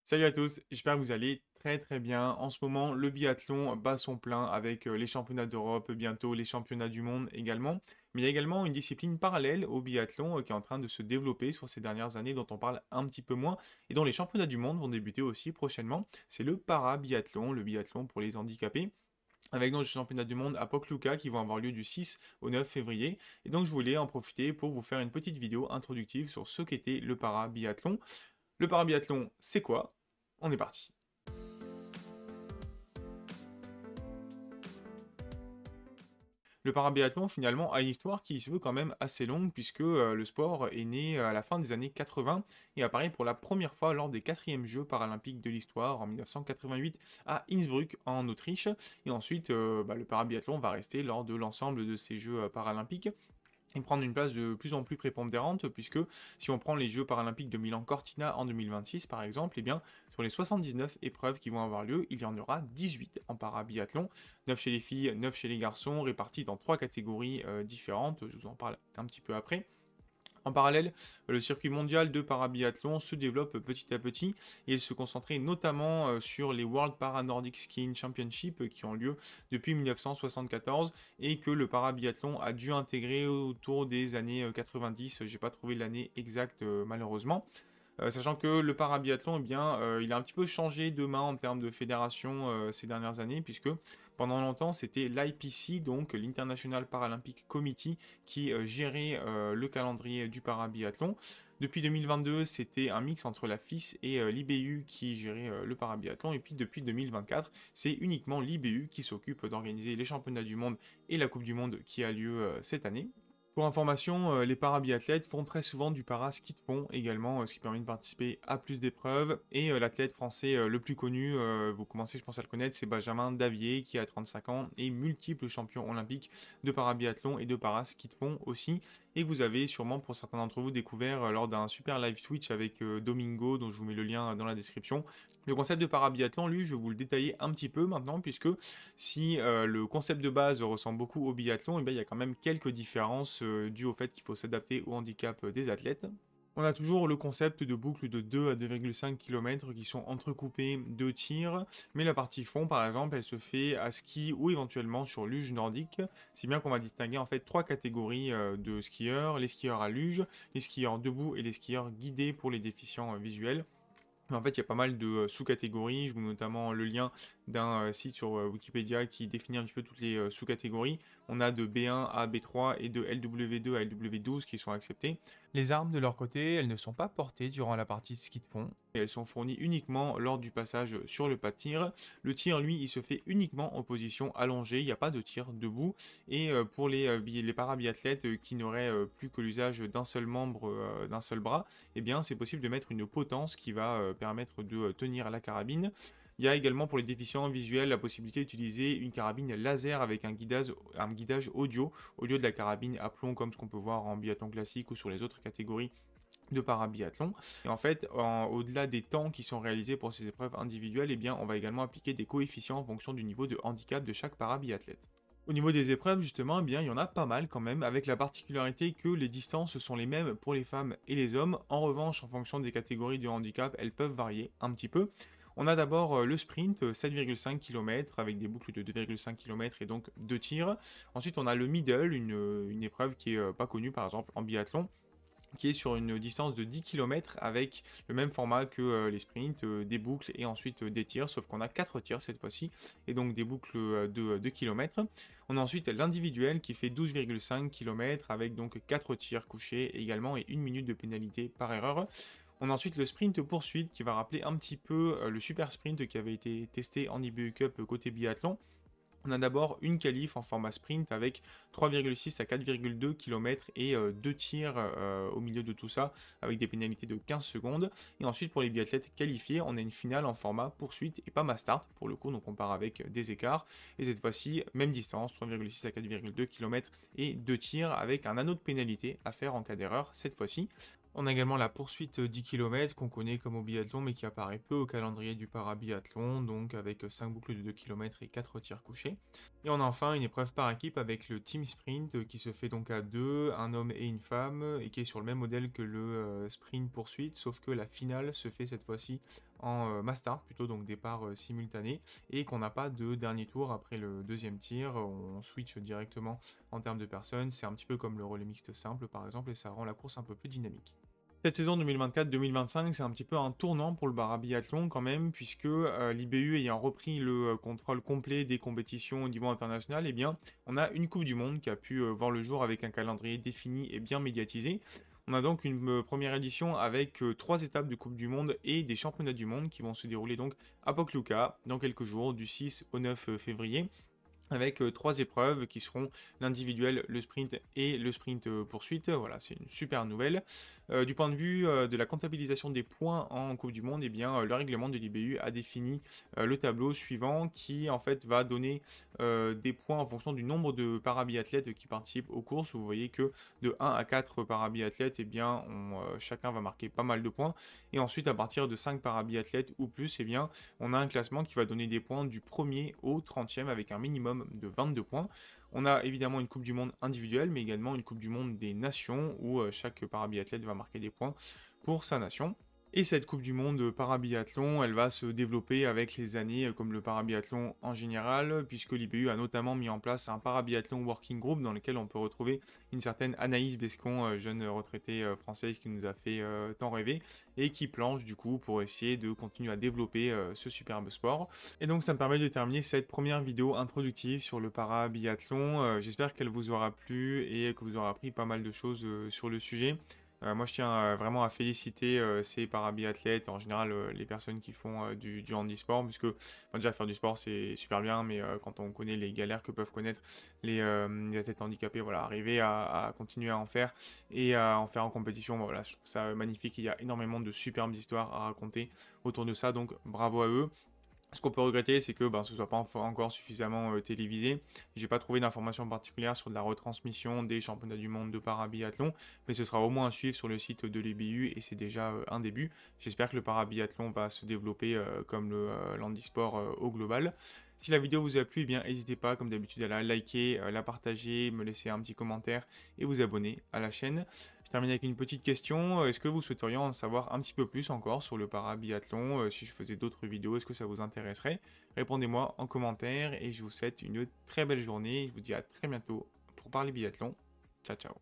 Salut à tous, j'espère que vous allez très bien. En ce moment, le biathlon bat son plein avec les championnats d'Europe, bientôt les championnats du monde également. Mais il y a également une discipline parallèle au biathlon qui est en train de se développer sur ces dernières années, dont on parle un petit peu moins, et dont les championnats du monde vont débuter aussi prochainement. C'est le para-biathlon, le biathlon pour les handicapés. Avec donc les championnats du monde à Pokluka qui vont avoir lieu du 6 au 9 février. Et donc je voulais en profiter pour vous faire une petite vidéo introductive sur ce qu'était le para-biathlon. Le parabiathlon, c'est quoi? On est parti. Le parabiathlon, finalement, a une histoire qui se veut quand même assez longue, puisque le sport est né à la fin des années 80 et apparaît pour la première fois lors des 4e Jeux paralympiques de l'histoire en 1988 à Innsbruck, en Autriche. Et ensuite, le parabiathlon va rester lors de l'ensemble de ces Jeux paralympiques et prendre une place de plus en plus prépondérante, puisque si on prend les Jeux paralympiques de Milan-Cortina en 2026 par exemple, eh bien, sur les 79 épreuves qui vont avoir lieu, il y en aura 18 en parabiathlon, 9 chez les filles, 9 chez les garçons, répartis dans 3 catégories différentes, je vous en parle un petit peu après. En parallèle, le circuit mondial de parabiathlon se développe petit à petit et il se concentrait notamment sur les World Para-Nordic Skiing Championship qui ont lieu depuis 1974 et que le parabiathlon a dû intégrer autour des années 90. J'ai pas trouvé l'année exacte malheureusement. Sachant que le parabiathlon, eh bien, il a un petit peu changé de main en termes de fédération ces dernières années, puisque pendant longtemps, c'était l'IPC, donc l'International Paralympic Committee, qui gérait le calendrier du parabiathlon. Depuis 2022, c'était un mix entre la FIS et l'IBU qui gérait le parabiathlon. Et puis depuis 2024, c'est uniquement l'IBU qui s'occupe d'organiser les championnats du monde et la Coupe du Monde qui a lieu cette année. Pour information, les parabiathlètes font très souvent du para-ski de fond également, ce qui permet de participer à plus d'épreuves. Et l'athlète français le plus connu, vous commencez je pense à le connaître, c'est Benjamin Davier qui a 35 ans et multiple champion olympique de parabiathlon et de para-ski de fond aussi. Et vous avez sûrement pour certains d'entre vous découvert lors d'un super live Twitch avec Domingo, dont je vous mets le lien dans la description. Le concept de parabiathlon, lui, je vais vous le détailler un petit peu maintenant, puisque si le concept de base ressemble beaucoup au biathlon, eh bien, il y a quand même quelques différences dues au fait qu'il faut s'adapter au handicap des athlètes. On a toujours le concept de boucles de 2 à 2,5 km qui sont entrecoupées de tirs, mais la partie fond, par exemple, elle se fait à ski ou éventuellement sur luge nordique, si bien qu'on va distinguer en fait 3 catégories de skieurs, les skieurs à luge, les skieurs debout et les skieurs guidés pour les déficients visuels. Mais en fait, il y a pas mal de sous-catégories. Je vous mets notamment le lien d'un site sur Wikipédia qui définit un petit peu toutes les sous-catégories. On a de B1 à B3 et de LW2 à LW12 qui sont acceptés. Les armes, de leur côté, elles ne sont pas portées durant la partie ski de fond et elles sont fournies uniquement lors du passage sur le pas de tir. Le tir, lui, il se fait uniquement en position allongée. Il n'y a pas de tir debout. Et pour les parabiathlètes qui n'auraient plus que l'usage d'un seul membre, d'un seul bras, eh bien, c'est possible de mettre une potence qui va permettre de tenir la carabine. Il y a également pour les déficients visuels la possibilité d'utiliser une carabine laser avec un guidage audio au lieu de la carabine à plomb comme ce qu'on peut voir en biathlon classique ou sur les autres catégories de parabiathlon. Et en fait, au-delà des temps qui sont réalisés pour ces épreuves individuelles, eh bien, on va également appliquer des coefficients en fonction du niveau de handicap de chaque parabiathlète. Au niveau des épreuves, justement, eh bien, il y en a pas mal quand même, avec la particularité que les distances sont les mêmes pour les femmes et les hommes. En revanche, en fonction des catégories de handicap, elles peuvent varier un petit peu. On a d'abord le sprint, 7,5 km, avec des boucles de 2,5 km et donc 2 tirs. Ensuite, on a le middle, une épreuve qui est pas connue par exemple en biathlon, qui est sur une distance de 10 km avec le même format que les sprints, des boucles et ensuite des tirs, sauf qu'on a 4 tirs cette fois-ci, et donc des boucles de 2 km. On a ensuite l'individuel qui fait 12,5 km avec donc 4 tirs couchés également et 1 minute de pénalité par erreur. On a ensuite le sprint poursuite qui va rappeler un petit peu le super sprint qui avait été testé en IBU Cup côté biathlon. On a d'abord une qualif en format sprint avec 3,6 à 4,2 km et 2 tirs au milieu de tout ça avec des pénalités de 15 secondes. Et ensuite pour les biathlètes qualifiés, on a une finale en format poursuite et pas mass start pour le coup, donc on part avec des écarts. Et cette fois-ci, même distance, 3,6 à 4,2 km et 2 tirs avec un anneau de pénalité à faire en cas d'erreur cette fois-ci. On a également la poursuite 10 km qu'on connaît comme au biathlon mais qui apparaît peu au calendrier du parabiathlon, donc avec 5 boucles de 2 km et 4 tirs couchés. Et on a enfin une épreuve par équipe avec le team sprint qui se fait donc à deux, un homme et une femme, et qui est sur le même modèle que le sprint poursuite, sauf que la finale se fait cette fois-ci en mass start plutôt, donc départ simultané, et qu'on n'a pas de dernier tour après le deuxième tir, on switch directement en termes de personnes. C'est un petit peu comme le relais mixte simple par exemple, et ça rend la course un peu plus dynamique. Cette saison 2024-2025, c'est un petit peu un tournant pour le parabiathlon quand même, puisque l'IBU ayant repris le contrôle complet des compétitions au niveau international, eh bien, on a une Coupe du Monde qui a pu voir le jour avec un calendrier défini et bien médiatisé. On a donc une première édition avec 3 étapes de Coupe du Monde et des championnats du monde qui vont se dérouler donc à Pokljuka dans quelques jours, du 6 au 9 février, avec 3 épreuves qui seront l'individuel, le sprint et le sprint poursuite. Voilà, c'est une super nouvelle. Du point de vue de la comptabilisation des points en Coupe du Monde, eh bien, le règlement de l'IBU a défini le tableau suivant qui en fait va donner des points en fonction du nombre de parabiathlètes qui participent aux courses. Vous voyez que de 1 à 4 parabiathlètes, eh bien, chacun va marquer pas mal de points. Et ensuite, à partir de 5 parabiathlètes ou plus, eh bien, on a un classement qui va donner des points du 1er au 30e avec un minimum de 22 points. On a évidemment une Coupe du Monde individuelle, mais également une Coupe du Monde des nations, où chaque parabiathlète va marquer des points pour sa nation. Et cette Coupe du Monde parabiathlon, elle va se développer avec les années, comme le parabiathlon en général, puisque l'IBU a notamment mis en place un parabiathlon working group dans lequel on peut retrouver une certaine Anaïs Bescon, jeune retraitée française qui nous a fait tant rêver, et qui planche du coup pour essayer de continuer à développer ce superbe sport. Et donc ça me permet de terminer cette première vidéo introductive sur le parabiathlon. J'espère qu'elle vous aura plu et que vous aurez appris pas mal de choses sur le sujet. Moi, je tiens vraiment à féliciter ces parabiathlètes, en général les personnes qui font du handisport, puisque déjà faire du sport c'est super bien, mais quand on connaît les galères que peuvent connaître les athlètes handicapés, voilà, arriver à continuer à en faire et à en faire en compétition, voilà, je trouve ça magnifique. Il y a énormément de superbes histoires à raconter autour de ça, donc bravo à eux. Ce qu'on peut regretter, c'est que ce ne soit pas encore suffisamment télévisé. J'ai pas trouvé d'informations particulières sur de la retransmission des championnats du monde de parabiathlon, mais ce sera au moins à suivre sur le site de l'EBU et c'est déjà un début. J'espère que le parabiathlon va se développer comme l'handisport au global. Si la vidéo vous a plu, eh bien n'hésitez pas, comme d'habitude, à la liker, la partager, me laisser un petit commentaire et vous abonner à la chaîne. Je termine avec une petite question. Est-ce que vous souhaiteriez en savoir un petit peu plus encore sur le parabiathlon? Si je faisais d'autres vidéos, est-ce que ça vous intéresserait? Répondez-moi en commentaire et je vous souhaite une très belle journée. Je vous dis à très bientôt pour parler biathlon. Ciao, ciao.